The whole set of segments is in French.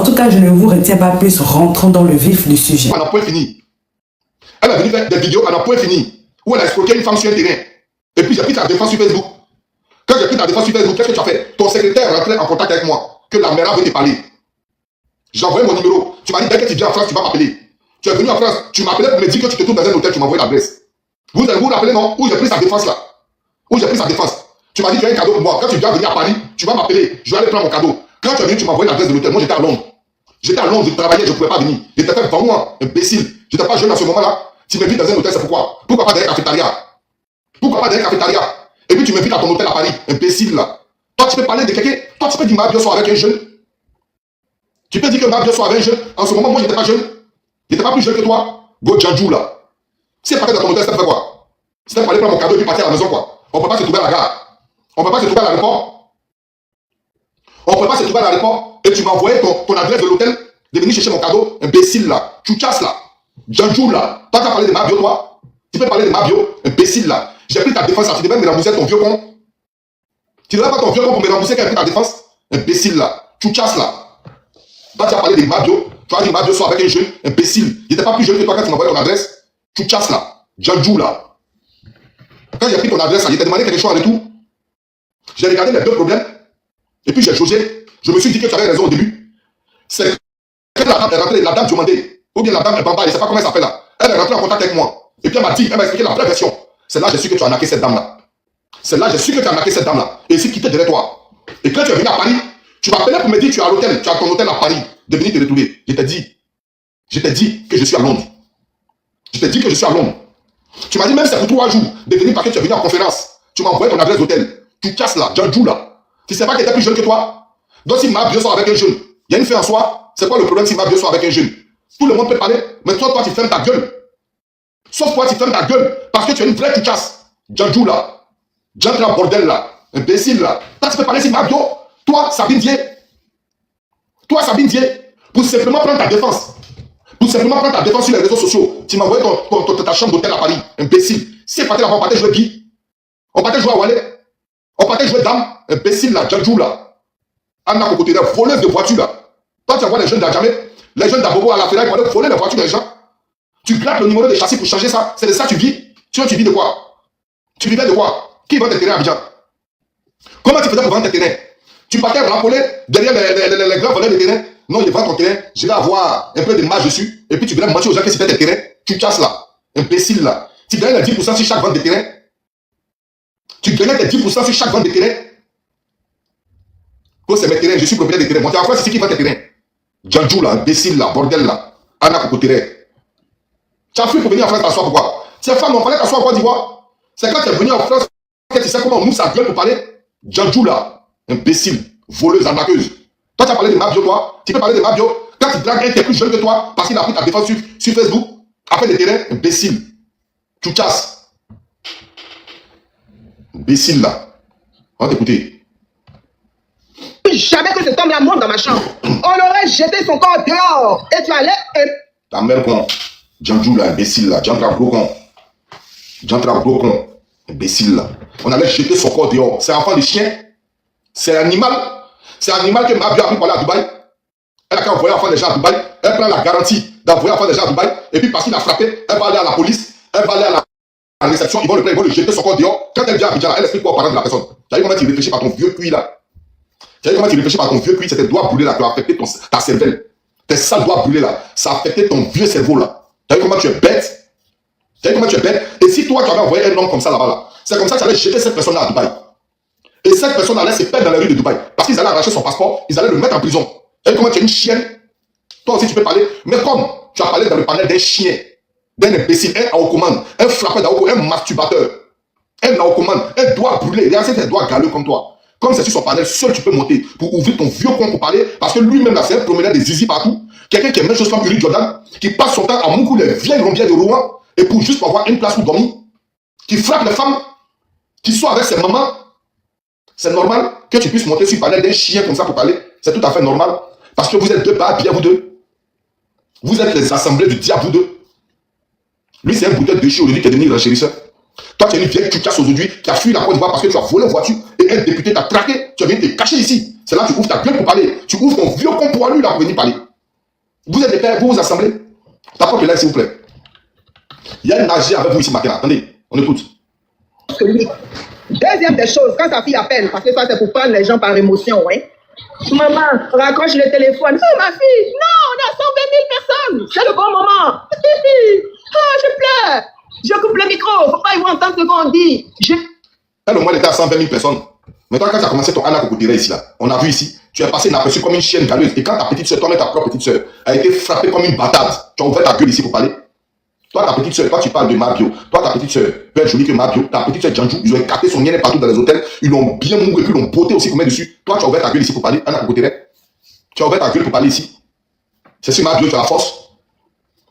tout cas, je ne vous retiens pas plus, rentrons dans le vif du sujet. On n'a point fini. Elle a venu faire des vidéos, on n'a point fini. Où elle a escroqué une femme sur un terrain. Et puis j'ai pris ta défense sur Facebook. Quand j'ai pris ta défense sur Facebook, qu'est-ce que tu as fait? Ton secrétaire est rentré en contact avec moi. Que la mère veut te parler. J'ai envoyé mon numéro. Tu m'as dit, dès que tu viens en France, tu vas m'appeler. Tu es venu en France, tu m'appelais pour me dire que tu te trouves dans un hôtel, tu m'as envoyé l'adresse. Vous vous rappelez, non? Où j'ai pris sa défense là. Où j'ai pris sa défense. Tu m'as dit, tu as un cadeau pour moi. Quand tu viens venir à Paris, tu vas m'appeler. Je vais aller prendre mon cadeau. Quand tu es venu, tu m'as envoyé l'adresse de l'hôtel. Moi, j'étais à Londres. J'étais à Londres, je travaillais, je ne pouvais pas venir. J'étais fait pour moi, imbécile. Je n'étais pas jeune à ce moment-là. Tu m'invites dans un hôtel, c'est pourquoi? Pourquoi pas dans un cafétéria? Pourquoi pas dans un cafétéria? Et puis tu m'invites à ton hôtel à Paris, imbécile là. Toi, tu peux parler de quelqu'un. Toi, tu peux dire Mabio soit avec un jeune. Tu peux dire que Mabio soit avec un jeune. En ce moment, moi, je n'étais pas jeune. Je n'étais pas plus jeune que toi. Go Djandjou là. Si elle partait dans ton hôtel, c'était fait quoi? C'était pour aller prendre mon cadeau et puis partir à la maison quoi. On ne peut pas se trouver à la gare. On ne peut pas se trouver à l'aéroport. On ne peut pas se trouver à l'aéroport. Et tu m'as envoyé ton adresse de l'hôtel de venir chercher mon cadeau. Imbécile là. Chouchas là. Djandjou là. Toi, tu as parlé de Mabio, toi. Tu peux parler de Mabio. Imbécile là. J'ai pris ta défense là. Tu devais me rembourser ton vieux con. Tu ne devais pas ton vieux con pour me rembourser quand j'ai pris ta défense. Imbécile là. Chouchas là. Toi, tu as parlé de Mabio. Tu as dit Mabio soit avec un jeune. Imbécile. Il n'était pas plus jeune que toi quand tu m'envoies ton adresse. Chouchas là. Djandjou là. Quand j'ai pris ton adresse, il t'a demandé quelque chose en retour. J'ai regardé les deux problèmes. Et puis j'ai jaugé. Je me suis dit que tu avais raison au début. C'est que la dame est rentrée, la dame demandait. Ou bien la dame est bamba, je ne sais pas comment elle s'appelle là. Elle est rentrée en contact avec moi. Et puis elle m'a dit, elle m'a expliqué la vraie version. C'est là que j'ai su que tu as arnaqué cette dame là. C'est là que j'ai su que tu as arnaqué cette dame là. Et ici, quitté derrière toi. Et quand tu es venu à Paris, tu m'appelais pour me dire que tu es à l'hôtel, tu as ton hôtel à Paris, de venir te retrouver. Je t'ai dit que je suis à Londres. Je t'ai dit que je suis à Londres. Tu m'as dit même c'est pour 3 jours de venir parce que tu es venu en conférence. Tu m'as envoyé ton adresse d'hôtel. Tu casses là, Djandjou là. Tu sais pas qu'elle était plus jeune que toi. Donc si Mabio sort avec un jeune, il y a une fin en soi. C'est quoi le problème si Mabio sort avec un jeune? Tout le monde peut parler, mais toi tu fermes ta gueule. Sauf toi tu fermes ta gueule parce que tu es une vraie Chouchas. Djandjou là. Djantra bordel là. Imbécile là. Toi tu peux parler si Mabio. Toi Sabine Dié. Toi Sabine Dié. Pour simplement prendre ta défense. Pour simplement prendre ta défense sur les réseaux sociaux. Tu m'as envoyé ta chambre d'hôtel à Paris. Imbécile. Si elle partait là-bas, on partait jouer qui? On partait jouer à Wallet. On partait jouer dame. Imbécile là, Djandjou là. Anna Kokotera, voleuse de voiture là. Toi tu envoies les jeunes d'Adjamé, les jeunes d'Abobo à la Ferrari pour aller voler les voitures des gens. Tu grattes le numéro de châssis pour changer ça. C'est de ça que tu vis. Sinon tu vis de quoi? Tu vivais de quoi? Qui vend tes terrains à Abidjan? Comment tu faisais pour vendre tes terrains? Tu partais rampoler derrière les grands voleurs de terrain. Non, il vend ton terrain, je vais avoir un peu de marge dessus. Et puis tu viens mentir aux gens que c'était tes terrains. Tu casses là. Imbécile là. Tu gagnes les 10% sur chaque vente de terrain. Tu gagnes tes 10% sur chaque vente de terrain. Oh, c'est mes terrains, je suis propriétaire des terrains. Moi, tu as quoi, c'est qui qui vend tes terrains? Djandjou là, imbécile là, bordel là. Anna Kokotera. Tu as fui pour venir en France t'asseoir pourquoi? Ces femmes, on fallait t'asseoir en Côte d'Ivoire. C'est quand tu es venu en France que tu sais comment on mousse sa gueule pour parler. Djandjou là, imbécile, voleuse, arnaqueuse. Toi, tu as parlé de Mabio, toi. Tu peux parler de Mabio. Quand tu dragues un qui est plus jeune que toi, parce qu'il a pris ta défense sur Facebook, après des terrains, imbécile. Tu casses. Imbécile là. On va t'écouter. Jamais que cet homme-là monte dans ma chambre. On aurait jeté son corps dehors. Et tu allais. Ta mère con. Djandjou là, imbécile là. Djantra con. Djantra con. Imbécile là. On allait jeter son corps dehors. C'est un enfant de chien. C'est un animal. C'est un animal que Mabio a pris pour aller à Dubaï. Elle a qu'à envoyer enfant des gens à Dubaï. Elle prend la garantie d'envoyer enfant des gens à Dubaï. Et puis parce qu'il a frappé, elle va aller à la police. Elle va aller à la réception. Ils vont le prendre, ils vont le jeter son corps dehors. Quand elle vient à Abidjan, elle explique quoi aux parents de la personne. Tu as vu comment tu réfléchis par ton vieux cuit là? Tu as vu comment tu réfléchis par ton vieux cuit? C'est tes doigts brûlés là qui ont affecté ta cervelle. Tes sales doigts brûlés là. Ça a affecté ton vieux cerveau là. Tu as vu comment tu es bête? Tu as vu comment tu es bête? Et si toi tu avais envoyé un homme comme ça là-bas là, c'est comme ça que tu allais jeter cette personne là à Dubaï. Et cette personne allait se perdre dans les rues de Dubaï. Parce qu'ils allaient arracher son passeport, ils allaient le mettre en prison. Et comment tu es une chienne? Toi aussi tu peux parler. Mais comme tu as parlé dans le panel d'un chien, d'un imbécile, un Aokoman, un frappeur d'Aoko, un masturbateur, un Aokoman, un doigt brûlé, regarde c'est un doigt galeux comme toi. Comme c'est sur son panel, seul tu peux monter pour ouvrir ton vieux compte pour parler. Parce que lui-même là, c'est un promeneur de zizi partout. Quelqu'un qui est même chose comme Uri Jordan, qui passe son temps à Moukou, les vieilles rombières de Rouen, et pour juste pour avoir une place pour dormir, qui frappe les femmes, qui sont avec ses mamans. C'est normal que tu puisses monter sur le panel d'un chien comme ça pour parler. C'est tout à fait normal. Parce que vous êtes deux pas bien, vous deux. Vous êtes les assemblées du diable, vous deux. Lui, c'est un bouteille de chien aujourd'hui qui est devenu renchérisseur. Toi, tu es une vieille Chouchas aujourd'hui qui a fui la Côte d'Ivoire parce que tu as volé une voiture et un député t'a traqué. Tu as venu te cacher ici. C'est là que tu ouvres ta gueule pour parler. Tu ouvres ton vieux compte poilu là pour venir parler. Vous êtes des pères, vous vous assemblez. T'apportes le like s'il vous plaît. Il y a une nager avec vous ici matin. Attendez, on écoute. Deuxième des choses, quand ta fille appelle, parce que ça c'est pour prendre les gens par émotion, ouais. Maman, raccroche le téléphone. Oh ma fille, non, on a 120 000 personnes. C'est le bon moment. Ah, je pleure. Je coupe le micro. Faut pas y voir entendre ce qu'on dit. Elle au moins était à 120 000 personnes. Maintenant, quand tu as commencé ton Anna Cocotere ici, là, on a vu ici, tu es passé inaperçu comme une chienne galeuse. Et quand ta petite soeur, toi-même ta propre petite soeur, a été frappée comme une batade, tu as ouvert ta gueule ici pour parler. Toi, ta petite soeur, toi, tu parles de Mabio. Toi, ta petite soeur, peut être jolie que Mabio. Ta petite soeur, Djanjou, ils ont écarté son miel partout dans les hôtels. Ils l'ont bien mouru et puis ils l'ont poté aussi pour mettre dessus. Toi, tu as ouvert ta gueule ici pour parler. Anna Cocotere. Tu as ouvert ta gueule pour parler ici. C'est sur Mabio, tu as la force.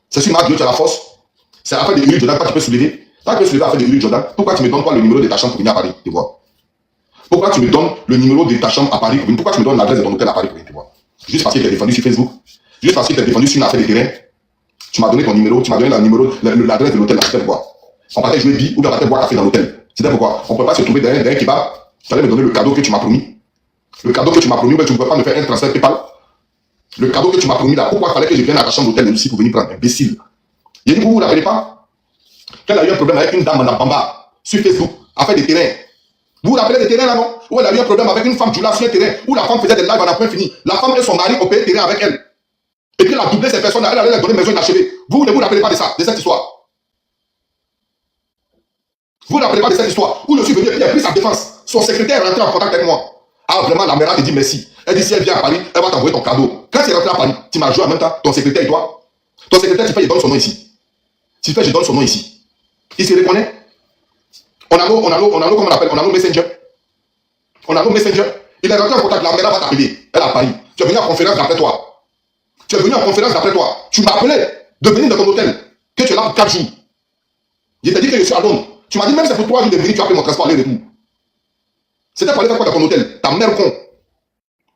C'est sur Mabio, tu as la force. C'est après des Uri Jordan, toi, tu peux soulever. Toi, tu peux soulever après des Uri Jordan. Pourquoi tu me donnes pas le numéro de ta chambre pour venir à Paris, tu vois? Pourquoi tu me donnes le numéro de ta chambre à Paris pour venir? Pourquoi tu me donnes l'adresse de ton hôtel à Paris pour venir, tu vois? Juste parce qu'il t'a défendu sur Facebook. Juste parce qu'il t'a défendu sur une affaire de terrain. Tu m'as donné ton numéro, tu m'as donné l'adresse de l'hôtel, c'était pourquoi? On partait jouer billes ou bien on partait boire café dans l'hôtel. C'était pourquoi? On ne peut pas se trouver derrière un kebab. Tu allais me donner le cadeau que tu m'as promis. Le cadeau que tu m'as promis, mais tu ne peux pas me faire un transfert PayPal. Le cadeau que tu m'as promis là, pourquoi il fallait que je vienne à ta chambre d'hôtel ici pour venir prendre? Imbécile. Il dit, vous ne l'appelez pas? Qu'elle a eu un problème avec une dame en Bamba sur Facebook, a fait des terrains. Vous vous rappelez des terrains là, non? Où elle a eu un problème avec une femme Djoula sur un terrain, où la femme faisait des lives en après fini. La femme et son mari ont payé terrain avec elle. Et puis elle a doublé ces personnes, elle allait leur donner maison inachevée. Vous ne vous rappelez pas de ça, de cette histoire? Vous ne rappelez pas de cette histoire? Où je suis venu et puis elle a pris sa défense. Son secrétaire est rentré en contact avec moi. Ah vraiment, la mère te dit merci. Elle dit si elle vient à Paris, elle va t'envoyer ton cadeau. Quand tu es rentré à Paris, tu m'as joué en même temps, ton secrétaire et toi. Ton secrétaire, tu fais, je donne son nom ici. Tu fais, je donne son nom ici. Il se reconnaît. On a comment on appelle? On a nos Messenger. On a nos Messenger. Il est rentré en contact, la mère va t'appeler. Elle a Paris. Tu es venu en conférence d'après toi. Tu es venu en conférence d'après toi. Tu m'as appelé de venir dans ton hôtel. Que tu es là pour 4 jours. Je t'ai dit que je suis à Londres. Tu m'as dit même c'est pour 3 jours de venir, tu as pris mon transport aller-retour. C'était pour aller faire quoi dans ton hôtel? Ta mère con.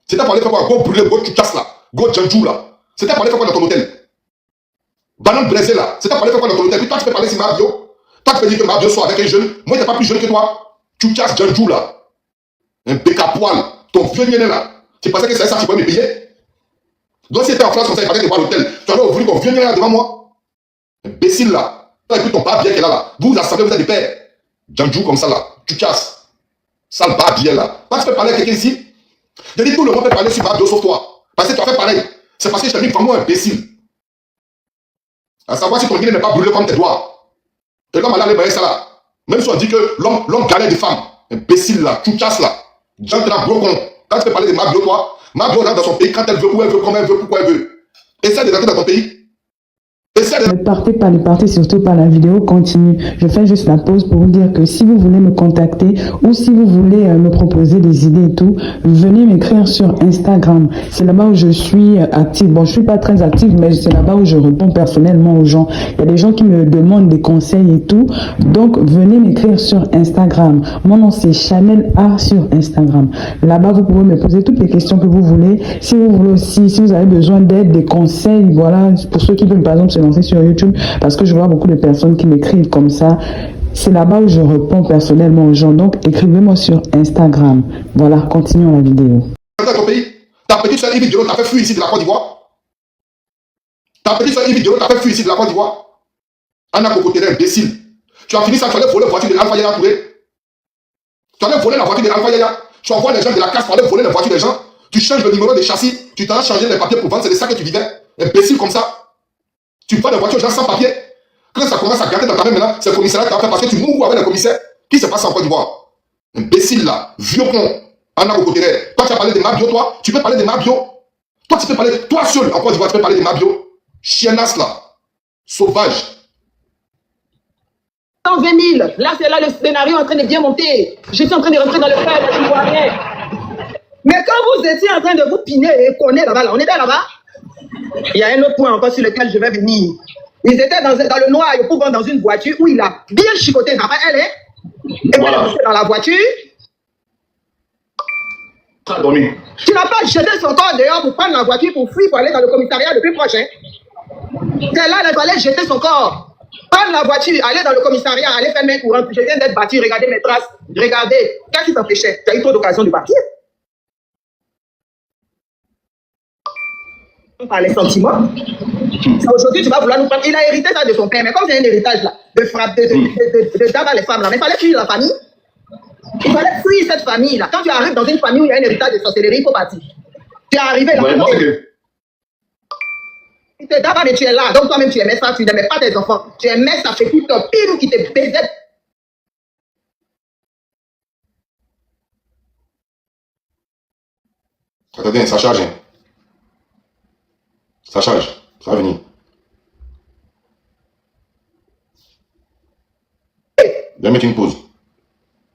C'était pour aller faire quoi? Go brûler, go chuchas là. Go Djanjou là. C'était pour aller faire quoi dans ton hôtel? Banane braisée là. C'était pour aller faire quoi dans ton hôtel? Puis toi tu peux parler sur Mabio. Toi tu peux dire que Mabio soit avec un jeune. Moi il n'est pas plus jeune que toi. Chuchas Djanjou là. Un bec à poil. Ton vieux niais là. Tu pensais que c'est ça que tu pouvais me payer? Donc si tu étais en France comme ça, il fallait te voir à l'hôtel. Tu aurais voulu qu'on vienne là devant moi. Imbécile là. Toi écoute ton barbier qui est là. Vous vous assemblez, vous êtes des pères. Djanjou comme ça là. Tu casses. Sale barbier là. Toi tu peux parler à quelqu'un ici. Je dis tout le monde peut parler sur Mabio sauf toi. Parce que tu as fait pareil. C'est parce que je t'ai mis vraiment imbécile. À savoir si ton guiné n'est pas brûlé comme tes doigts. Et l'homme allait aller ça là. Même si on dit que l'homme galère des femmes. Imbécile là. Tu casses là. Djanjou là, gros con. Quand tu peux parler de Mabio toi. Mabio rentre dans son pays quand elle veut, où elle veut, comment elle veut, pourquoi elle veut. Essaie de rentrer dans ton pays. Ne partez surtout pas, la vidéo continue. Je fais juste la pause pour vous dire que si vous voulez me contacter ou si vous voulez me proposer des idées et tout, venez m'écrire sur Instagram. C'est là-bas où je suis active. Bon, je suis pas très active, mais c'est là-bas où je réponds personnellement aux gens. Il y a des gens qui me demandent des conseils et tout. Donc, venez m'écrire sur Instagram. Mon nom, c'est Chanel A sur Instagram. Là-bas, vous pouvez me poser toutes les questions que vous voulez. Si vous voulez aussi, si vous avez besoin d'aide, des conseils, voilà, pour ceux qui veulent, par exemple, se lancer sur YouTube, parce que je vois beaucoup de personnes qui m'écrivent comme ça. C'est là-bas où je réponds personnellement aux gens. Donc, écrivez-moi sur Instagram. Voilà, continuons la vidéo. Dans ton pays, ta petite soeur Yves Diallo t'a fait fuir ici de la Côte d'Ivoire. Ta petite soeur Yves Diallo t'a fait fuir ici de la Côte d'Ivoire. Anna Cocotere, imbécile. Tu as fini ça, tu allais voler la voiture de Alpha Yaya Touré. Tu allais voler la voiture de Alpha Yaya. Tu envoies les gens de la casse pour aller voler la voiture des gens. Tu changes le numéro des châssis. Tu t'en as changé les papiers pour vendre. C'est de ça que tu vivais. Imbécile comme ça. Tu vends des voitures aux gens sans papier. Quand ça commence à garder dans ta main maintenant, c'est le commissariat qui t'a fait parce que tu mourras avec le commissaire. Qui se passe en Côte d'Ivoire? Imbécile là, vieux con. Anna Cocotere. Toi tu as parlé de Mabio, toi. Tu peux parler de Mabio. Toi tu peux parler, toi seul en Côte d'Ivoire, tu peux parler de Mabio. Chiennasse là. Sauvage. 120 000. Là, c'est là le scénario en train de bien monter. Je suis en train de rentrer dans le frère, là, je ne vois rien. Mais quand vous étiez en train de vous piner et qu'on est là-bas, là, on était là-bas. Il y a un autre point encore sur lequel je vais venir. Ils étaient dans le noir, ils pouvaient dans une voiture où il a bien chicoté après elle, hein. Et voilà. Puis dans la voiture. Tu n'as pas jeté son corps dehors pour prendre la voiture pour fuir, pour aller dans le commissariat le plus proche, hein. C'est là, il fallait jeter son corps. Prendre la voiture, aller dans le commissariat, aller faire main courante. Je viens d'être battu, regardez mes traces. Regardez. Qu'est-ce qui t'empêchait? Tu as eu trop d'occasion de partir. par les sentiments. Aujourd'hui, tu vas vouloir nous prendre. Il a hérité ça de son père, mais comme c'est un héritage là, de frappe, de tabac les femmes là, mais il fallait fuir la famille. Il fallait fuir cette famille là. Quand tu arrives dans une famille où il y a un héritage de sorcellerie, il faut partir. Tu es arrivé là. Tu te tabac et tu es là. Donc toi-même tu aimais ça, tu n'aimais pas tes enfants. Tu aimais sa petite copine qui te baisait. Attendez, ça charge. Hein. Ça charge. Ça va venir. Viens mettre une pause.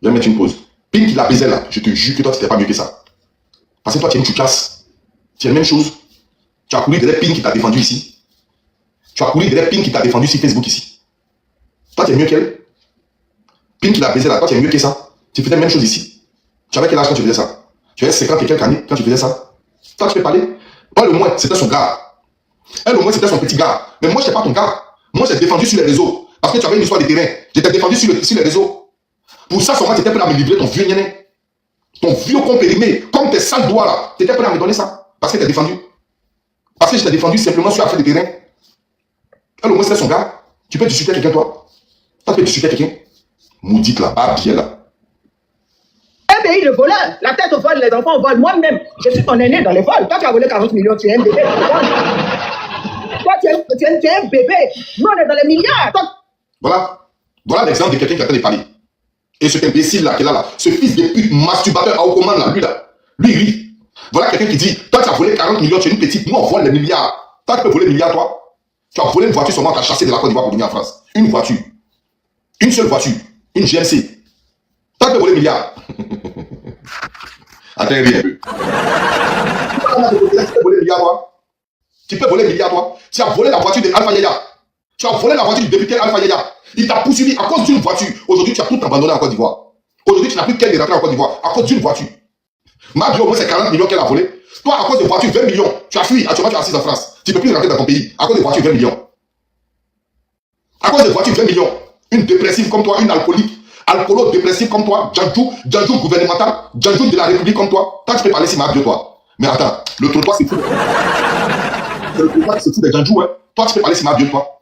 Viens mettre une pause. Pink qui l'a baisé là, je te jure que toi, c'était pas mieux que ça. Parce que toi, tu es une chouclasse. Tu es la même chose. Tu as couru derrière Pink qui t'a défendu ici. Tu as couru derrière Pink qui t'a défendu sur Facebook ici. Toi, tu es mieux qu'elle. Pink qui l'a baisé là, toi, tu es mieux que ça. Tu faisais la même chose ici. Tu avais quel âge quand tu faisais ça? Tu avais 50 et quelques années quand tu faisais ça. Toi, tu peux parler. Paul, au moins, c'était son gars. Elle, au moins, c'était son petit gars. Mais moi, je n'étais pas ton gars. Moi, j'ai défendu sur les réseaux. Parce que tu avais une histoire de terrain. J'étais défendu sur les réseaux. Pour ça, seulement, tu étais prêt à me livrer ton vieux néné. Ton vieux con périmé. Comme tes sales doigts là. Tu étais prêt à me donner ça. Parce que tu t'es défendu. Parce que je t'ai défendu simplement sur affaire de terrain. Elle, au moins, c'était son gars. Tu peux discuter avec quelqu'un, toi. Toi, tu peux discuter avec quelqu'un. Maudite là, bas, bien là. Un pays de voleurs. La tête au vol, les enfants au vol. Moi-même, je suis ton aîné dans les vols. Toi, tu as volé 40 millions, tu es un bébé. Toi, tu es un bébé. Nous, on est dans les milliards. Toi... Voilà l'exemple de quelqu'un qui est en train de parler. Et cet imbécile là, qui est là, ce fils de pute masturbateur à haut commande là, lui, lui. Voilà quelqu'un qui dit, toi, tu as volé 40 millions, tu es une petite, nous, on vole les milliards. Toi, tu peux voler les milliards, toi. Tu as volé une voiture seulement, tu as chassé de la Côte d'Ivoire pour venir en France. Une voiture. Une seule voiture. Une GMC. Toi, tu peux voler les milliards. Attends bien un peu. Tu peux voler les milliards, toi. Tu peux voler les milliards, toi. Tu as volé la voiture de Alpha Yaya. Tu as volé la voiture du député Alpha Yaya. Il t'a poursuivi à cause d'une voiture. Aujourd'hui, tu as tout abandonné en Côte d'Ivoire. Aujourd'hui, tu n'as plus qu'elle de rentrer en Côte d'Ivoire à cause d'une voiture. Ma bio, c'est 40 millions qu'elle a volé. Toi, à cause de voiture, 20 millions. Tu as fui. Actuellement, tu es assis en France. Tu ne peux plus rentrer dans ton pays. À cause de voiture, 20 millions. À cause de voiture, 20 millions. Une dépressive comme toi, une alcoolique. Alcoolo-dépressive comme toi. Djandjou gouvernemental. Djandjou de la République comme toi. Toi, tu peux parler si ma bio, toi. Mais attends, le trottoir, c'est fou. Le trottoir, c'est fou des Djandjou, hein. Toi, tu peux parler si ma bio, toi.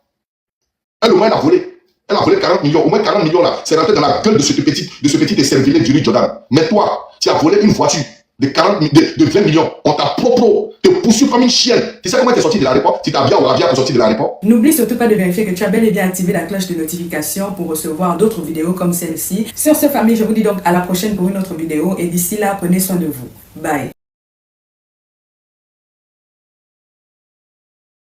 Elle, au moins, elle a volé. Elle a volé 40 millions. Au moins 40 millions, là. C'est rentré dans la gueule de ce petit décervelé du riz Jordan. Mais toi, tu as volé une voiture de 20 millions. On t'a te poursuit comme une chienne. Tu sais comment tu es sorti de l'aéroport? Tu t'as bien ou bien pour sortir de l'aéroport? N'oublie surtout pas de vérifier que tu as bel et bien activé la cloche de notification pour recevoir d'autres vidéos comme celle-ci. Sur ce, famille, je vous dis donc à la prochaine pour une autre vidéo. Et d'ici là, prenez soin de vous. Bye.